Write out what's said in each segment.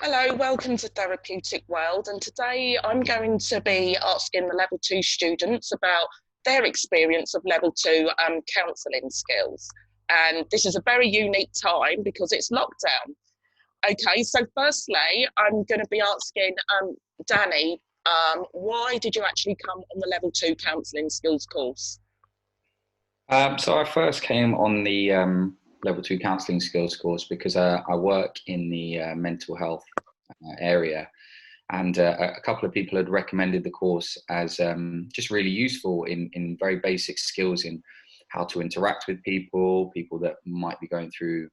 Hello, welcome to Therapeutic World. And today I'm going to be asking the level two students about their experience of level two counselling skills. And this is a very unique time because it's lockdown. Okay, so firstly, I'm going to be asking Danny, why did you actually come on the level two counselling skills course? So I first came on the level two counselling skills course because I work in the mental health area, and a couple of people had recommended the course as just really useful in very basic skills in how to interact with people that might be going through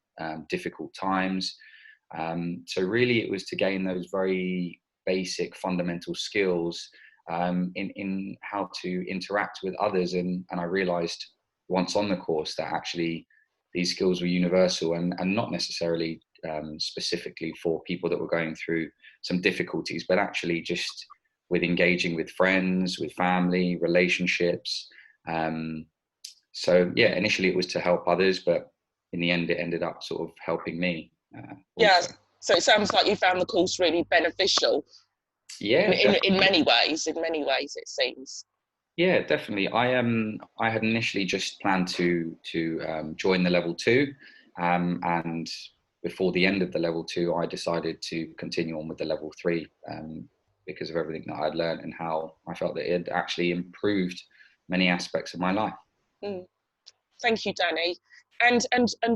difficult times. So really, it was to gain those very basic fundamental skills in how to interact with others, and I realised once on the course that actually these skills were universal and not necessarily specifically for people that were going through some difficulties, but actually just with engaging with friends, with family, relationships. So yeah, initially it was to help others, but in the end it ended up sort of helping me Yeah, also. so it sounds like you found the course really beneficial Yeah, in definitely. many ways. In many ways, it seems. Yeah, definitely. I had initially just planned to join the level two, and before the end of the level two, I decided to continue on with the level three because of everything that I'd learned and how I felt that it had actually improved many aspects of my life. Mm. Thank you, Danny. And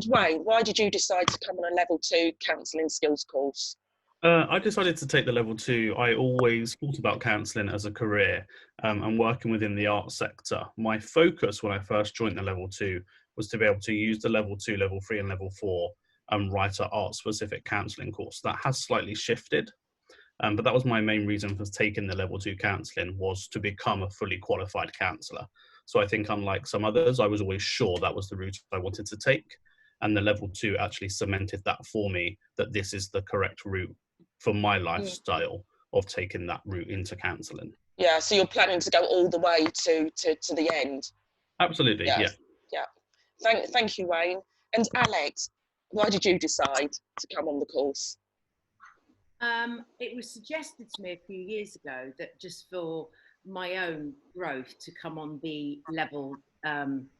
Wayne, why did you decide to come on a level two counselling skills course? I decided to take the level two. I always thought about counselling as a career and working within the arts sector. My focus when I first joined the level two was to be able to use the level two, level three, and level four and write an art specific counselling course. That has slightly shifted, but that was my main reason for taking the level two counselling, was to become a fully qualified counsellor. So I think, unlike some others, I was always sure that was the route I wanted to take. And the level two actually cemented that for me, that this is the correct route for my Mm. lifestyle of taking that route into counselling. Yeah, so you're planning to go all the way to the end. Absolutely, yeah. Yes. Yeah. Thank you, Wayne. And Alex, why did you decide to come on the course? It was suggested to me a few years ago that just for my own growth to come on the level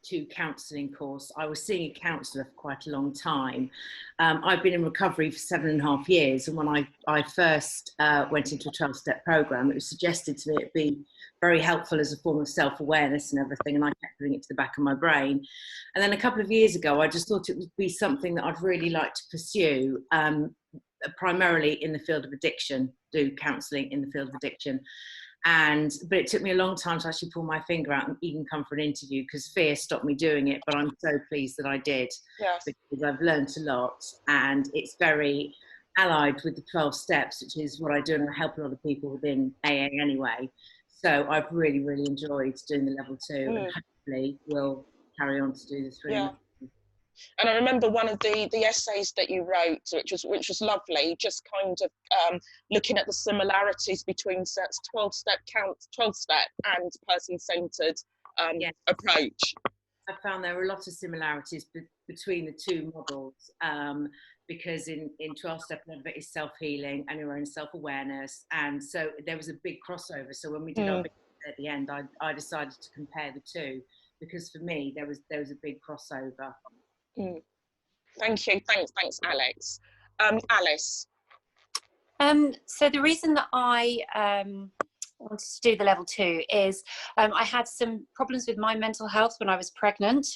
two counselling course. I was seeing a counsellor for quite a long time. I've been in recovery for 7.5 years, and when I first went into a 12-step program, it was suggested to me it'd be very helpful as a form of self-awareness and everything, and I kept putting it to the back of my brain. And then a couple of years ago, I just thought it would be something that I'd really like to pursue. Primarily in the field of addiction, do counselling in the field of addiction. But it took me a long time to actually pull my finger out and even come for an interview, because fear stopped me doing it. But I'm so pleased that I did, Yes. because I've learned a lot, and it's very allied with the 12 steps, which is what I do, and I help a lot of people within AA anyway. So I've really, really enjoyed doing the level two, and hopefully will carry on to do the three. Yeah. And I remember one of the essays that you wrote, which was lovely, just kind of looking at the similarities between 12-step and person-centered Yes. approach. I found there were a lot of similarities between the two models, because in 12-step, a lot of it is self-healing and your own self-awareness, and so there was a big crossover. So when we did our big at the end, I decided to compare the two, because for me there was a big crossover. Thank you. Thanks, Alex. Alice. So the reason that I wanted to do the level two is I had some problems with my mental health when I was pregnant.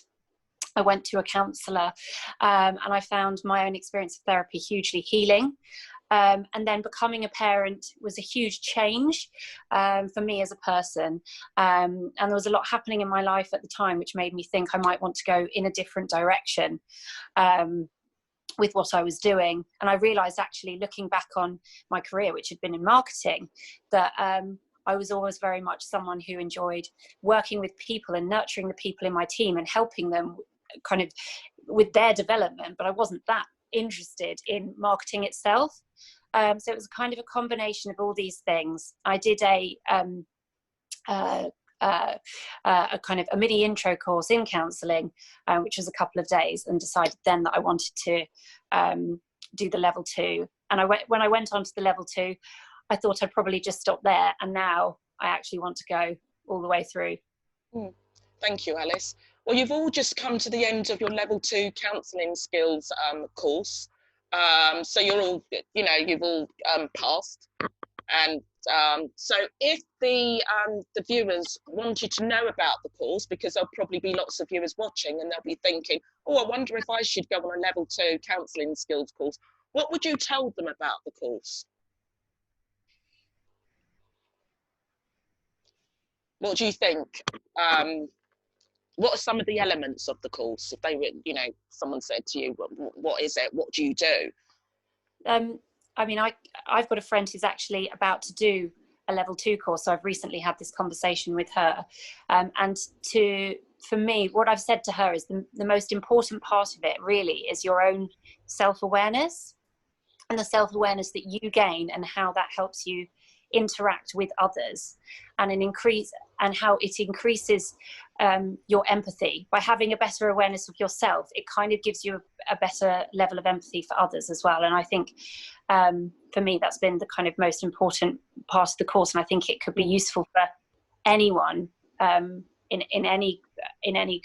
I went to a counsellor and I found my own experience of therapy hugely healing. And then becoming a parent was a huge change for me as a person. And there was a lot happening in my life at the time, which made me think I might want to go in a different direction with what I was doing. And I realised, actually, looking back on my career, which had been in marketing, that I was always very much someone who enjoyed working with people and nurturing the people in my team and helping them kind of with their development, but I wasn't that interested in marketing itself. So it was kind of a combination of all these things. I did a kind of a mini intro course in counselling, which was a couple of days, and decided then that I wanted to do the level two. when I went on to the level 2, I thought I'd probably just stop there, and now I actually want to go all the way through. Thank you, Alice. Well, you've all just come to the end of your level 2 counselling skills course. So you're all, you've all passed. And so if the viewers wanted to know about the course, because there'll probably be lots of viewers watching and they'll be thinking, oh, I wonder if I should go on a level 2 counselling skills course, what would you tell them about the course? What do you think? What are some of the elements of the course? If they were, someone said to you, what is it? What do you do? I mean, I've got a friend who's actually about to do a level 2 course, so I've recently had this conversation with her. For me, what I've said to her is the most important part of it really is your own self-awareness, and the self-awareness that you gain and how that helps you interact with others, and how it increases your empathy. By having a better awareness of yourself, it kind of gives you a better level of empathy for others as well. And I think for me, that's been the kind of most important part of the course, and I think it could be useful for anyone in any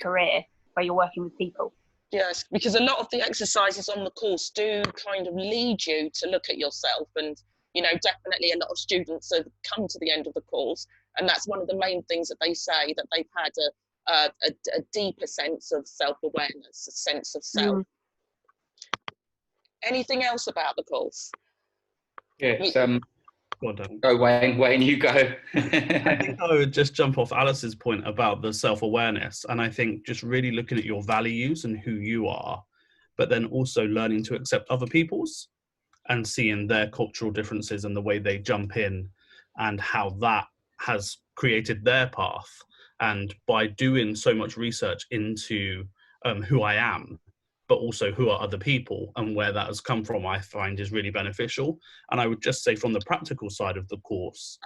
career where you're working with people. Yes, because a lot of the exercises on the course do kind of lead you to look at yourself, and definitely a lot of students have come to the end of the course, and that's one of the main things that they say, that they've had a deeper sense of self-awareness, a sense of self. Anything else about the course? Yes. Go, Wayne, you go. I think I would just jump off Alice's point about the self-awareness, and I think just really looking at your values and who you are, but then also learning to accept other people's and seeing their cultural differences and the way they jump in and how that has created their path. And by doing so much research into who I am, but also who are other people and where that has come from, I find is really beneficial. And I would just say from the practical side of the course,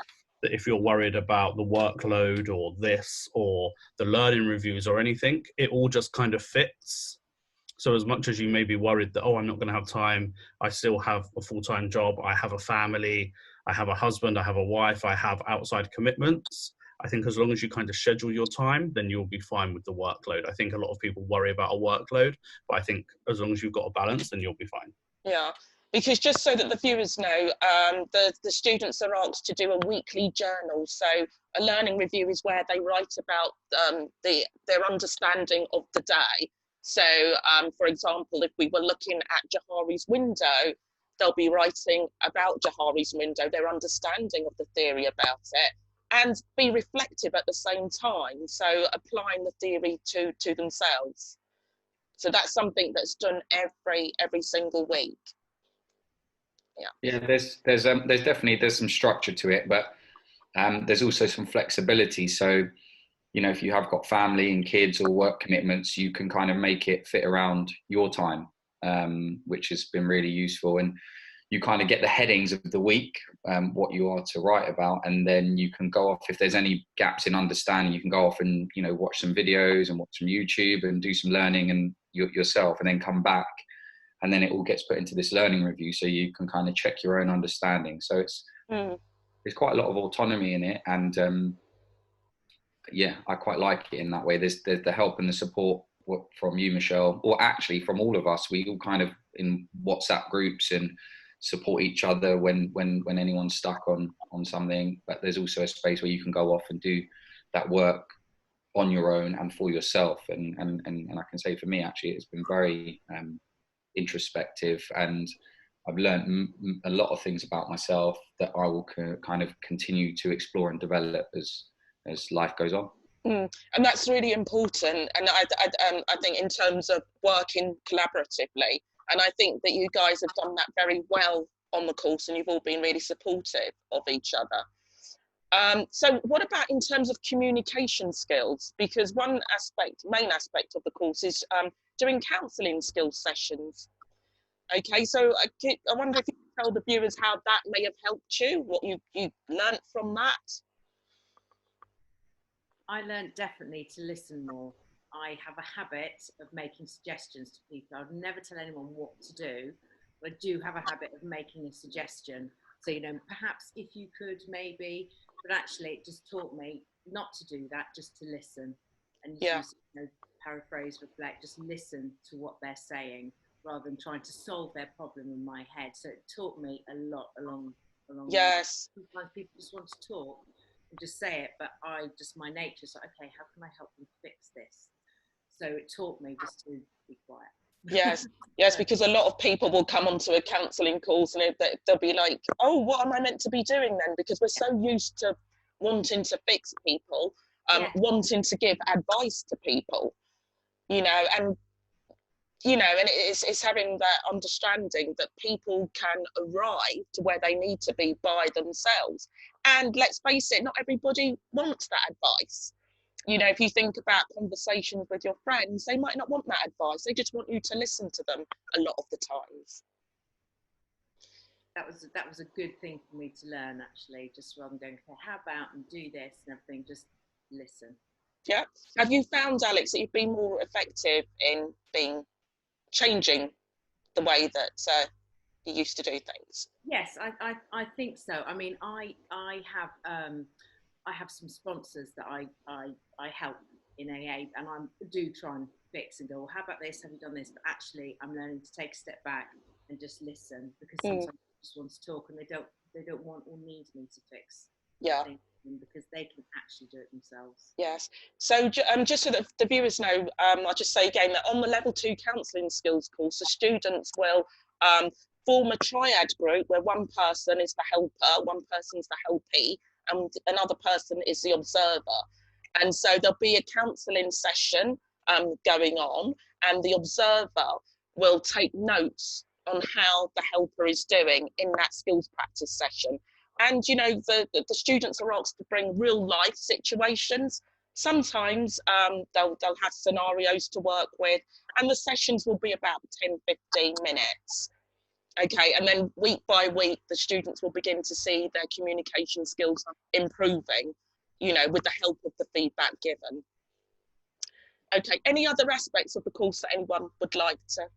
that if you're worried about the workload or this or the learning reviews or anything, it all just kind of fits. So as much as you may be worried that, oh, I'm not going to have time, I still have a full-time job, I have a family, I have a husband, I have a wife, I have outside commitments. I think as long as you kind of schedule your time, then you'll be fine with the workload. I think a lot of people worry about a workload, but I think as long as you've got a balance, then you'll be fine. Yeah, because just so that the viewers know, the students are asked to do a weekly journal. So a learning review is where they write about their understanding of the day. So, for example, if we were looking at Johari's window, they'll be writing about Johari's window, their understanding of the theory about it, and be reflective at the same time. So applying the theory to themselves. So that's something that's done every single week. Yeah, there's definitely some structure to it, but there's also some flexibility. So, if you have got family and kids or work commitments, you can kind of make it fit around your time, which has been really useful. And you kind of get the headings of the week, what you are to write about, and then you can go off, if there's any gaps in understanding, you can go off and watch some videos and watch some YouTube and do some learning and yourself, and then come back, and then it all gets put into this learning review, so you can kind of check your own understanding. So there's quite a lot of autonomy in it, and yeah, I quite like it in that way. There's the help and the support from you, Michelle, or actually from all of us. We all kind of in WhatsApp groups and support each other when anyone's stuck on something. But there's also a space where you can go off and do that work on your own and for yourself. And I can say for me, actually, it's been very introspective, and I've learned a lot of things about myself that I will kind of continue to explore and develop as life goes on. And that's really important. And I think in terms of working collaboratively, and I think that you guys have done that very well on the course, and you've all been really supportive of each other. So what about in terms of communication skills? Because one main aspect of the course is doing counselling skills sessions. Okay, so I wonder if you can tell the viewers how that may have helped you, what you learnt from that. I learned definitely to listen more. I have a habit of making suggestions to people. I would never tell anyone what to do, I do have a habit of making a suggestion. So, you know, perhaps if you could maybe, but actually it just taught me not to do that, just to listen and Yeah. use, you know, paraphrase, reflect, just listen to what they're saying rather than trying to solve their problem in my head. So it taught me a lot along the way. Yes. Sometimes people just want to talk and just say it, but my nature is like, okay, how can I help them fix this? So it taught me just to be quiet. Yes, yes, because a lot of people will come onto a counselling course and they'll be like, oh, what am I meant to be doing then? Because we're so used to wanting to fix people, Yeah. wanting to give advice to people, you know, and and it's having that understanding that people can arrive to where they need to be by themselves. And let's face it, not everybody wants that advice. You know, if you think about conversations with your friends, they might not want that advice. They just want you to listen to them a lot of the times. That was a good thing for me to learn, actually, just rather than going, okay, how about and do this and everything, just listen. Yeah. Have you found, Alex, that you've been more effective in changing the way that you used to do things? Yes, I think so. I mean, I have some sponsors that I help in AA, and I do try and fix and go, well, how about this? Have you done this? But actually, I'm learning to take a step back and just listen, because sometimes I just want to talk and they don't want or need me to fix. Yeah. Because they can actually do it themselves. Yes. So just so that the viewers know, I'll just say again that on the level 2 counselling skills course, the students will form a triad group where one person is the helper, one person is the helpee, and another person is the observer. And so there'll be a counselling session going on, and the observer will take notes on how the helper is doing in that skills practice session. And, you know, the students are asked to bring real life situations. Sometimes they'll have scenarios to work with, and the sessions will be about 10-15 minutes. Okay, and then week by week, the students will begin to see their communication skills improving, you know, with the help of the feedback given. Okay, any other aspects of the course that anyone would like to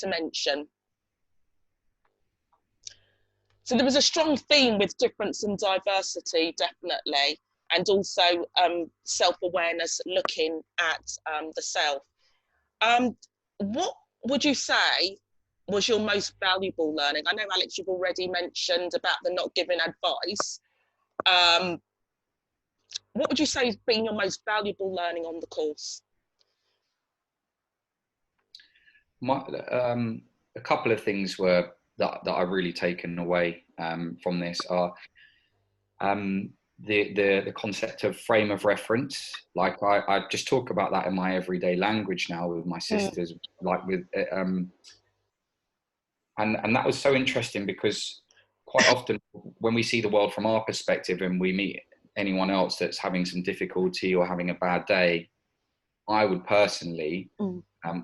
mention? So there was a strong theme with difference and diversity, definitely, and also self-awareness, looking at the self. What would you say was your most valuable learning? I know, Alex, you've already mentioned about the not giving advice. What would you say has been your most valuable learning on the course? A couple of things were that I've really taken away from this are the concept of frame of reference. Like I just talk about that in my everyday language now with my sisters, like with and that was so interesting, because quite often when we see the world from our perspective and we meet anyone else that's having some difficulty or having a bad day, I would personally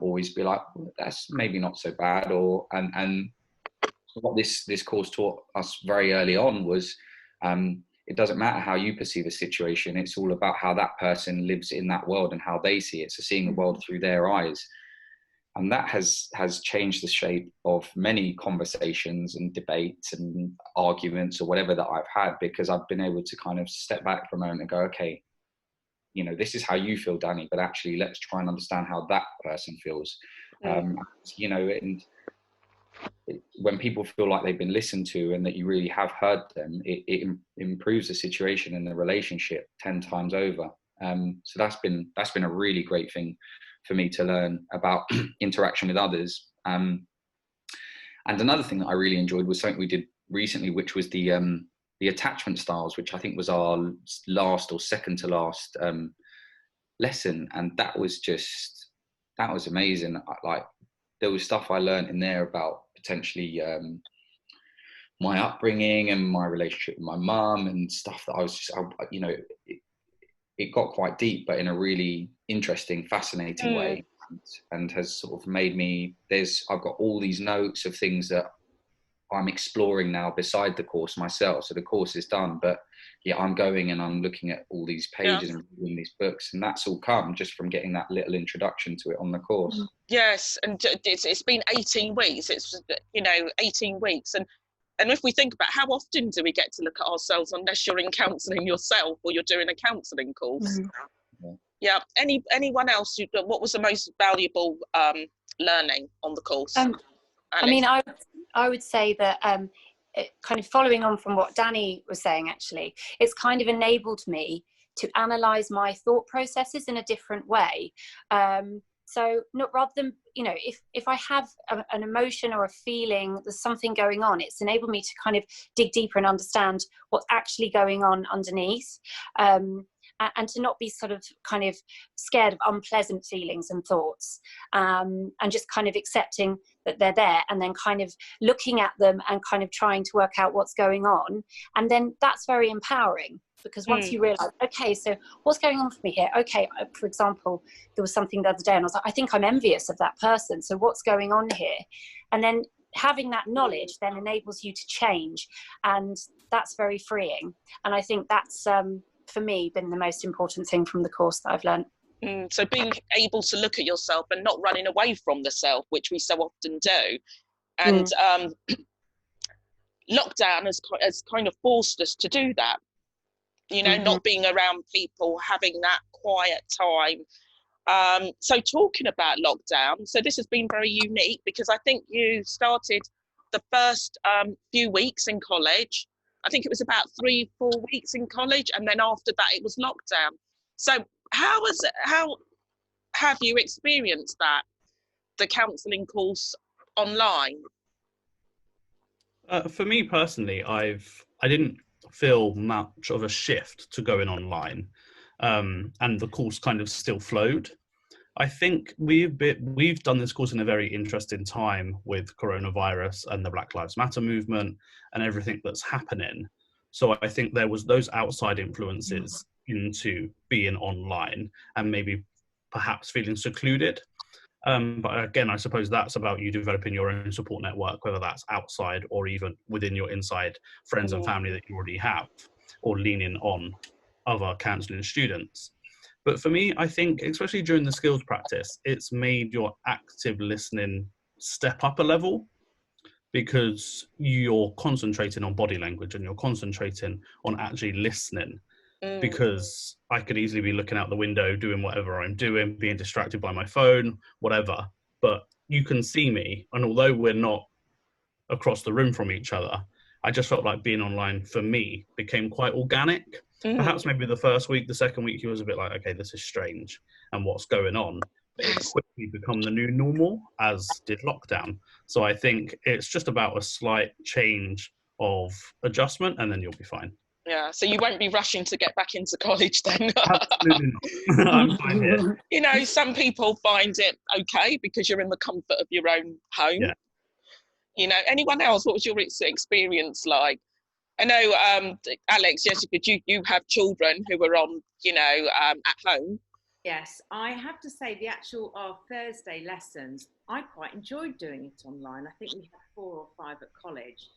always be like, well, that's maybe not so bad. Or and what this course taught us very early on was it doesn't matter how you perceive a situation, it's all about how that person lives in that world and how they see it. So seeing the world through their eyes. And that has changed the shape of many conversations and debates and arguments or whatever that I've had, because I've been able to kind of step back for a moment and go, okay, you know, this is how you feel, Danny, but actually let's try and understand how that person feels. You know, and when people feel like they've been listened to and that you really have heard them, it improves the situation and the relationship 10 times over. So that's been a really great thing for me to learn about interaction with others. And another thing that I really enjoyed was something we did recently, which was the attachment styles, which I think was our last or second to last lesson. And that was amazing. Like, there was stuff I learned in there about potentially my upbringing and my relationship with my mum and stuff that I was just, you know, it got quite deep, but in a really interesting, fascinating way, and has sort of made me, I've got all these notes of things that I'm exploring now beside the course myself. So the course is done, but yeah, I'm going and I'm looking at all these pages and reading these books, and that's all come just from getting that little introduction to it on the course. Yes, and it's been 18 weeks. It's 18 weeks, and if we think about how often do we get to look at ourselves, unless you're in counselling yourself or you're doing a counselling course. Yeah. Anyone else? What was the most valuable learning on the course? I mean, I would say that kind of following on from what Danny was saying, actually, it's kind of enabled me to analyse my thought processes in a different way. So not rather than, if I have an emotion or a feeling, there's something going on, it's enabled me to kind of dig deeper and understand what's actually going on underneath. And to not be sort of kind of scared of unpleasant feelings and thoughts, and just kind of accepting that they're there, and then kind of looking at them and kind of trying to work out what's going on. And then that's very empowering, because once you realise, okay, so what's going on for me here? Okay, for example, there was something the other day and I was like, I think I'm envious of that person. So what's going on here? And then having that knowledge then enables you to change. And that's very freeing. And I think that's, for me, been the most important thing from the course that I've learned. So being able to look at yourself and not running away from the self, which we so often do. And lockdown has kind of forced us to do that. Not being around people, having that quiet time. So talking about lockdown, so this has been very unique, because I think you started the first few weeks in college. I think it was about 3-4 weeks in college, and then after that it was lockdown. So how have you experienced that, the counselling course online? For me personally, I didn't feel much of a shift to going online, and the course kind of still flowed. I think we've done this course in a very interesting time with coronavirus and the Black Lives Matter movement and everything that's happening. So I think there was those outside influences into being online and maybe perhaps feeling secluded. But again, I suppose that's about you developing your own support network, whether that's outside or even within your inside friends and family that you already have, or leaning on other counselling students. But for me, I think, especially during the skills practice, it's made your active listening step up a level, because you're concentrating on body language and you're concentrating on actually listening. Because I could easily be looking out the window, doing whatever I'm doing, being distracted by my phone, whatever. But you can see me. And although we're not across the room from each other, I just felt like being online for me became quite organic. Perhaps maybe the first week, the second week, he was a bit like, okay, this is strange and what's going on. But it's quickly become the new normal, as did lockdown. So I think it's just about a slight change of adjustment, and then you'll be fine. Yeah, so you won't be rushing to get back into college then? Absolutely not. I'm fine here. Some people find it okay because you're in the comfort of your own home. Yeah. Anyone else, what was your experience like? I know, Alex, yes, you have children who are on, at home. Yes, I have to say our Thursday lessons, I quite enjoyed doing it online. I think we had 4 or 5 at college,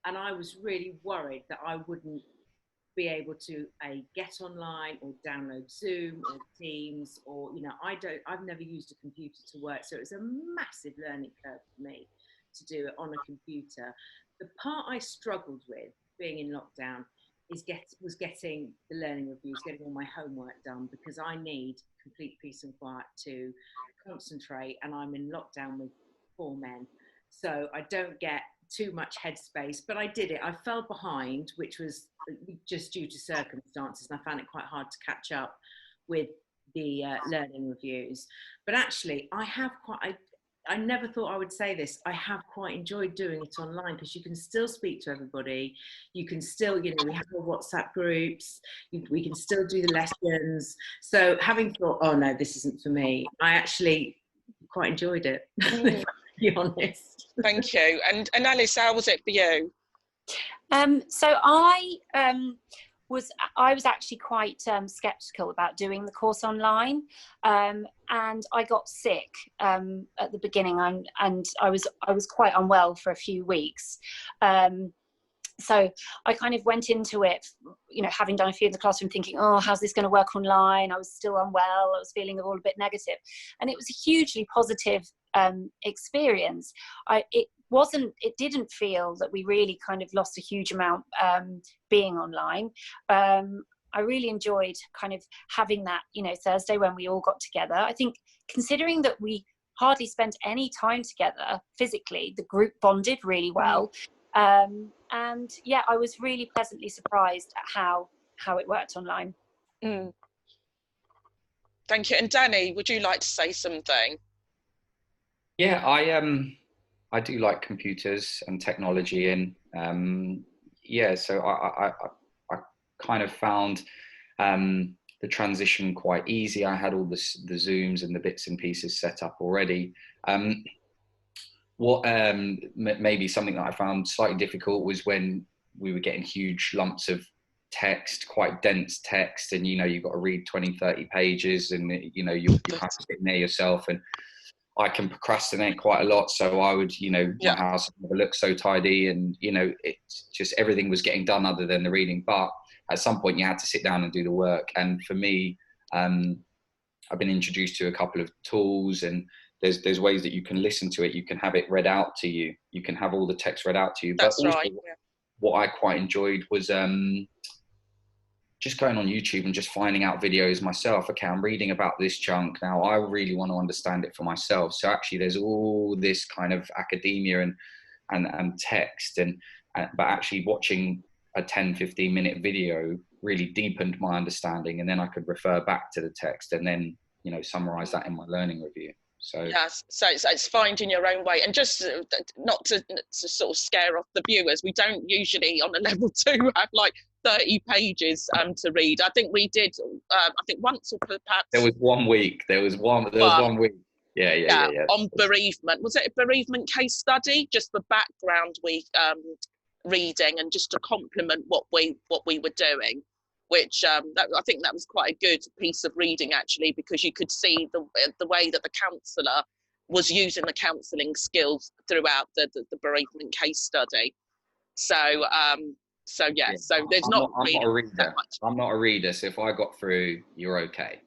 and I was really worried that I wouldn't be able to get online or download Zoom or Teams, or I've never used a computer to work, so it was a massive learning curve for me to do it on a computer. The part I struggled with being in lockdown was getting the learning reviews, getting all my homework done, because I need complete peace and quiet to concentrate, and I'm in lockdown with 4 men, so I don't get too much headspace. But I did it. I fell behind, which was just due to circumstances, and I found it quite hard to catch up with the learning reviews. But actually, I never thought I would say this, I have quite enjoyed doing it online, because you can still speak to everybody. You can still, we have our WhatsApp groups, we can still do the lessons. So having thought, oh no, this isn't for me, I actually quite enjoyed it, to be honest. Thank you. And Alice, how was it for you? So was I was actually quite skeptical about doing the course online, and I got sick at the beginning, and I was quite unwell for a few weeks. So I kind of went into it, you know, having done a few in the classroom, thinking, oh, how's this going to work online? I was still unwell. I was feeling all a bit negative. And it was a hugely positive experience. It didn't feel that we really kind of lost a huge amount being online. I really enjoyed kind of having that, you know, Thursday when we all got together. I think considering that we hardly spent any time together physically, the group bonded really well. And yeah, I was really pleasantly surprised at how it worked online. Thank you. And Danny, would you like to say something? Yeah, I do like computers and technology, and yeah, so I kind of found the transition quite easy. I had all the Zooms and the bits and pieces set up already. What maybe something that I found slightly difficult was when we were getting huge lumps of text, quite dense text, and you know, you've got to read 20, 30 pages, and you know, you have to sit near yourself, and I can procrastinate quite a lot. So I would, you know, my house never looked so tidy, and you know, it's just everything was getting done other than the reading. But at some point you had to sit down and do the work. And for me, I've been introduced to a couple of tools, and there's ways that you can listen to it. You can have it read out to you. You can have all the text read out to you. That's but also, right. What I quite enjoyed was just going on YouTube and just finding out videos myself. Okay, I'm reading about this chunk now. I really want to understand it for myself. So actually, there's all this kind of academia and text, but actually watching a 10-15 minute video really deepened my understanding, and then I could refer back to the text and then, you know, summarize that in my learning review. So yes, so it's finding your own way. And just not to sort of scare off the viewers, we don't usually on a level 2 have like 30 pages to read. I think we did I think once, or perhaps there was 1 week. There was one week. Yeah. On bereavement. Was it a bereavement case study? Just for background reading, and just to complement what we were doing, which I think that was quite a good piece of reading, actually, because you could see the way that the counsellor was using the counselling skills throughout the bereavement case study. So yeah, so there's I'm not a reader. that much. I'm not a reader, so if I got through, you're okay.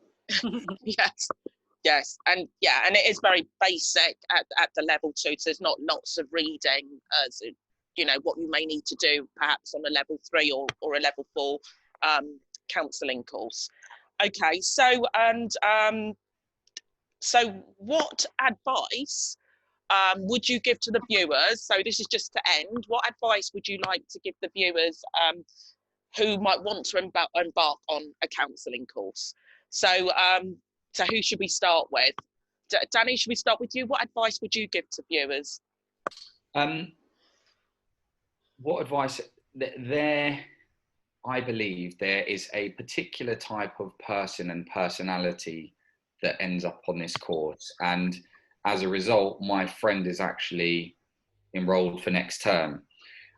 Yes, and it is very basic at the level 2. So there's not lots of reading, as you know, what you may need to do perhaps on a level 3 or a level 4 counselling course. Okay, so so what advice would you give to the viewers? So this is just to end. What advice would you like to give the viewers who might want to embark on a counselling course? So so who should we start with? Danny, should we start with you? What advice would you give to viewers? What advice? I believe there is a particular type of person and personality that ends up on this course, and as a result, my friend is actually enrolled for next term,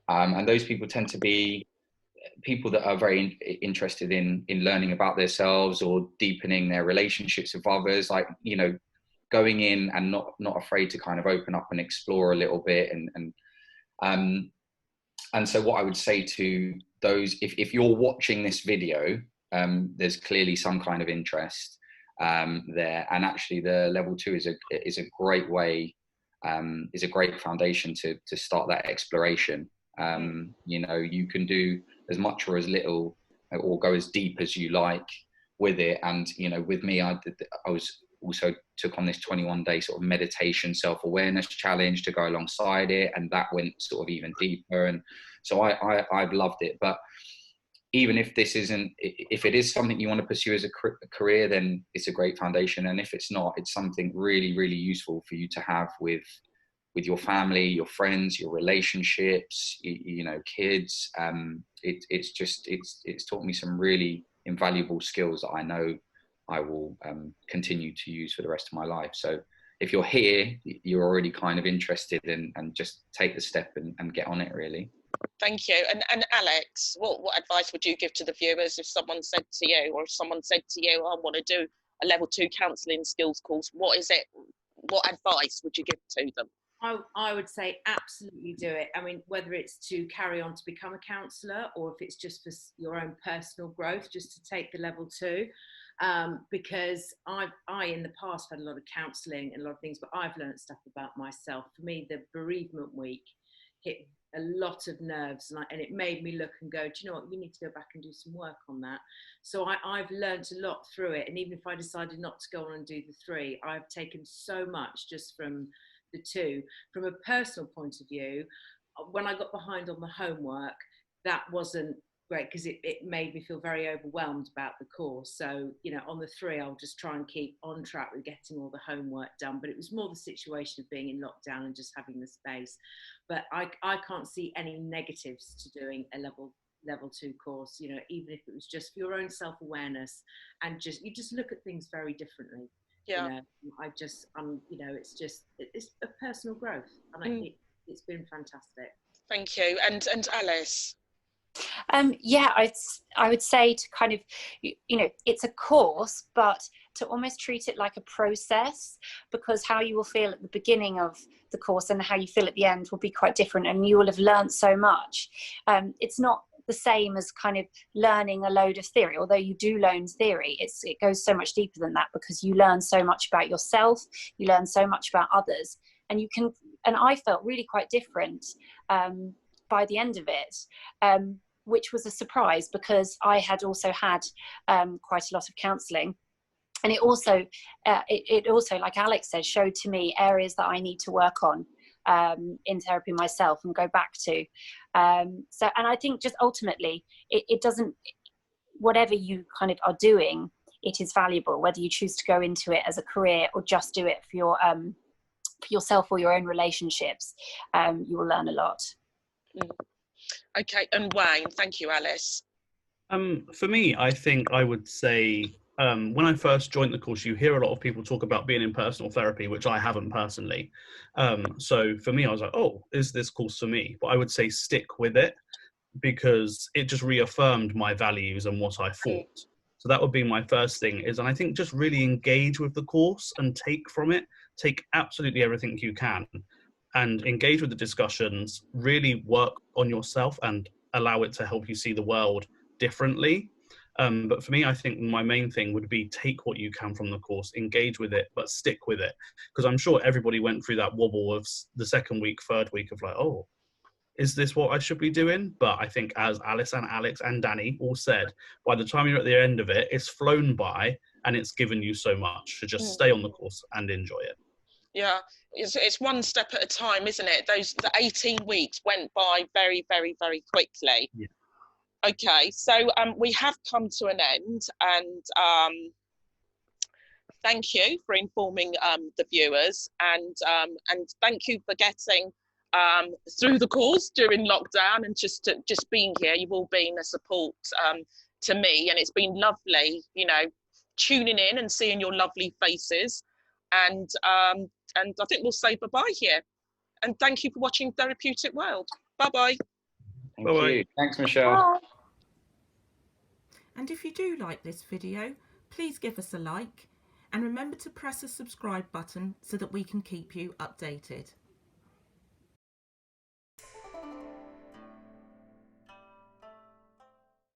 and those people tend to be people that are very interested in learning about themselves or deepening their relationships with others, like, you know, going in and not afraid to kind of open up and explore a little bit, and so what I would say to those, if you're watching this video, there's clearly some kind of interest there, and actually the level 2 is a great way, is a great foundation to start that exploration. You know, you can do as much or as little, or go as deep as you like with it. And you know, with me, I was also took on this 21-day sort of meditation self-awareness challenge to go alongside it, and that went sort of even deeper. And so I've loved it. But even if this isn't, if it is something you want to pursue as a career, then it's a great foundation. And if it's not, it's something really, really useful for you to have with your family, your friends, your relationships, you know, kids. It's taught me some really invaluable skills that I know I will continue to use for the rest of my life. So if you're here, you're already kind of interested in, and just take the step and get on it, really. Thank you. And Alex, what advice would you give to the viewers if someone said to you, or if someone said to you, I want to do a level 2 counselling skills course? What is it? What advice would you give to them? I would say absolutely do it. I mean, whether it's to carry on to become a counsellor or if it's just for your own personal growth, just to take the level 2. Because I in the past had a lot of counselling and a lot of things, but I've learned stuff about myself. For me, the bereavement week hit a lot of nerves, and it made me look and go, do you know what, you need to go back and do some work on that. So I've learned a lot through it, and even if I decided not to go on and do the 3, I've taken so much just from the 2. From a personal point of view, when I got behind on the homework, that wasn't great because it made me feel very overwhelmed about the course. So, you know, on the 3, I'll just try and keep on track with getting all the homework done. But it was more the situation of being in lockdown and just having the space. But I can't see any negatives to doing a level 2 course, you know, even if it was just for your own self-awareness, and you just look at things very differently. Yeah. You know, you know, it's a personal growth, and it's been fantastic. Thank you. And Alice? Yeah, I would say to kind of, you know, it's a course, but to almost treat it like a process, because how you will feel at the beginning of the course and how you feel at the end will be quite different, and you will have learned so much. It's not the same as kind of learning a load of theory, although you do learn theory. It goes so much deeper than that, because you learn so much about yourself, you learn so much about others, and I felt really quite different by the end of it, which was a surprise, because I had also had quite a lot of counselling. And it also, like Alex said, showed to me areas that I need to work on in therapy myself and go back to. And I think just ultimately, it doesn't, whatever you kind of are doing, it is valuable, whether you choose to go into it as a career or just do it for yourself or your own relationships. You will learn a lot. Okay, and Wayne, thank you, Alice. For me, I think I would say when I first joined the course, you hear a lot of people talk about being in personal therapy, which I haven't personally. So for me, I was like, oh, is this course for me? But I would say stick with it, because it just reaffirmed my values and what I thought. So that would be my first thing and I think just really engage with the course and take absolutely everything you can and engage with the discussions, really work on yourself and allow it to help you see the world differently. But for me, I think my main thing would be take what you can from the course, engage with it, but stick with it. Because I'm sure everybody went through that wobble of the second week, third week of like, oh, is this what I should be doing? But I think, as Alice and Alex and Danny all said, by the time you're at the end of it, it's flown by and it's given you so much. So just stay on the course and enjoy it. Yeah, it's one step at a time, isn't it? The 18 weeks went by very, very, very quickly. Yeah. Okay, so we have come to an end, and thank you for informing the viewers, and thank you for getting through the course during lockdown, and just being here. You've all been a support to me, and it's been lovely, you know, tuning in and seeing your lovely faces, and I think we'll say bye-bye here. And thank you for watching Therapeutic World. Bye-bye. Thank you. Thanks, Michelle. Bye. And if you do like this video, please give us a like and remember to press the subscribe button so that we can keep you updated.